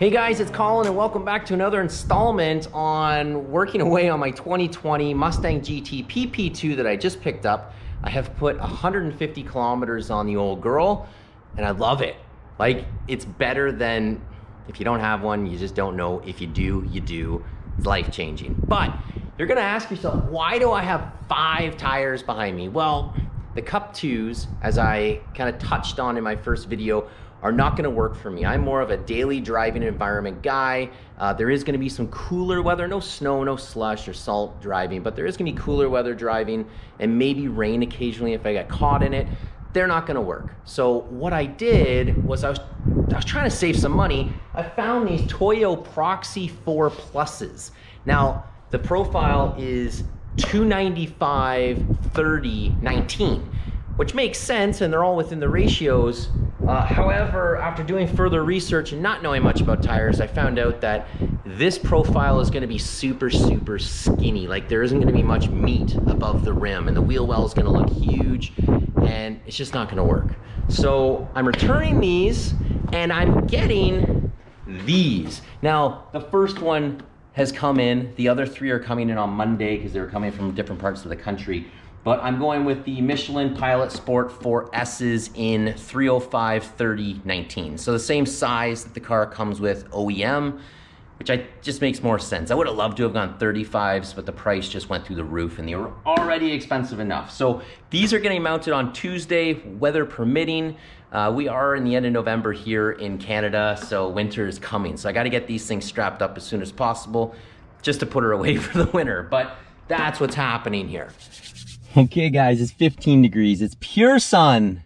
Hey guys, it's Colin and welcome back to another installment on working away on my 2020 Mustang GT PP2 that I just picked up. I have put 150 kilometers on the old girl and I love it. Like, it's better than, if you don't have one, you just don't know. If you do, you do. It's life-changing. But you're gonna ask yourself, why do I have 5 tires behind me? Well, the Cup 2s, as I kind of touched on in my first video, are not gonna work for me. I'm more of a daily driving environment guy. There is gonna be some cooler weather, no snow, no slush or salt driving, but there is gonna be cooler weather driving and maybe rain occasionally if I get caught in it. They're not gonna work. So what I did was I was trying to save some money. I found these Toyo Proxy 4 Pluses. Now, the profile is 295, 30, 19, which makes sense, and they're all within the ratios. However, after doing further research and not knowing much about tires, I found out that this profile is gonna be super, super skinny. Like, there isn't gonna be much meat above the rim, and the wheel well is gonna look huge, and it's just not gonna work. So I'm returning these, and I'm getting these. Now, the first one has come in. The other 3 are coming in on Monday because they were coming from different parts of the country. But I'm going with the Michelin Pilot Sport 4S's in 305, 30, 19. So the same size that the car comes with OEM, which just makes more sense. I would have loved to have gone 35s, but the price just went through the roof and they were already expensive enough. So these are getting mounted on Tuesday, weather permitting. We are in the end of November here in Canada, so winter is coming. So I gotta get these things strapped up as soon as possible just to put her away for the winter. But that's what's happening here. Okay guys, it's 15 degrees, it's pure sun.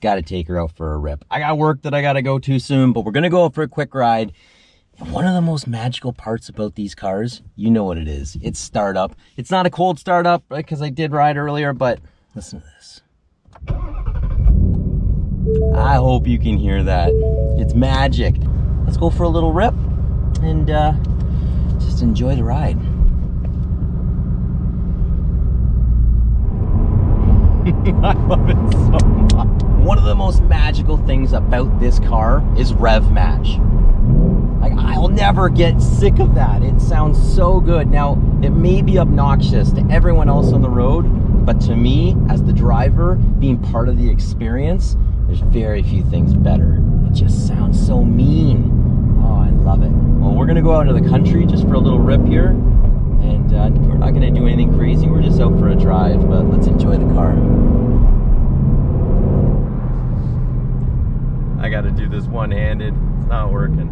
Gotta take her out for a rip. I got work that I gotta go to soon, but we're gonna go out for a quick ride. And one of the most magical parts about these cars, you know what it is, it's startup. It's not a cold startup, right, because I did ride earlier, but listen to this. I hope you can hear that. It's magic. Let's go for a little rip and just enjoy the ride. I love it so much. One of the most magical things about this car is rev match. Like, I'll never get sick of that. It sounds so good. Now, it may be obnoxious to everyone else on the road, but to me, as the driver, being part of the experience, there's very few things better. It just sounds so mean. Oh, I love it. Well, we're gonna go out into the country just for a little rip here. And we're not gonna do anything crazy. We're just out for a drive, but let's enjoy the car. I gotta do this one-handed. It's not working.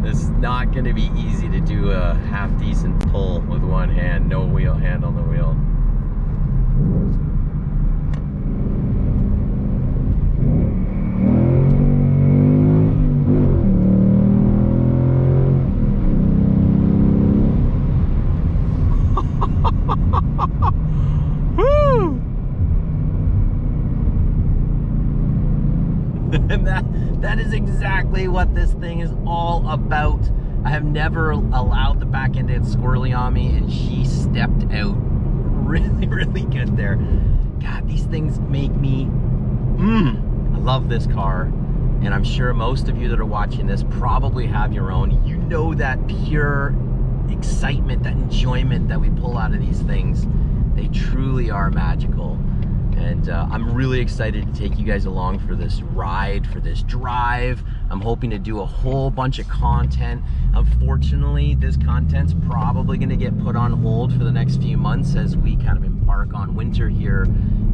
It's not gonna be easy to do a half-decent pull with one hand, no wheel hand on the wheel. And that is exactly what this thing is all about. I have never allowed the back end to get squirrely on me, and she stepped out really, really good there. God, these things make me, I love this car. And I'm sure most of you that are watching this probably have your own. You know that pure excitement, that enjoyment that we pull out of these things. They truly are magical. And I'm really excited to take you guys along for this ride, for this drive. I'm hoping to do a whole bunch of content. Unfortunately, this content's probably gonna get put on hold for the next few months as we kind of embark on winter here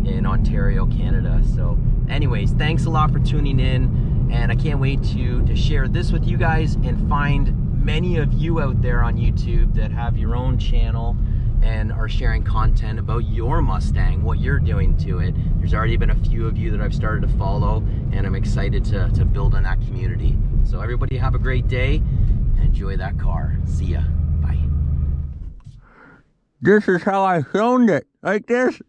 in Ontario, Canada. So anyways, thanks a lot for tuning in. And I can't wait to share this with you guys and find many of you out there on YouTube that have your own channel and are sharing content about your Mustang, what you're doing to it. There's already been a few of you that I've started to follow, and I'm excited to build on that community. So everybody have a great day and enjoy that car. See ya. Bye. This is how I filmed it, like this.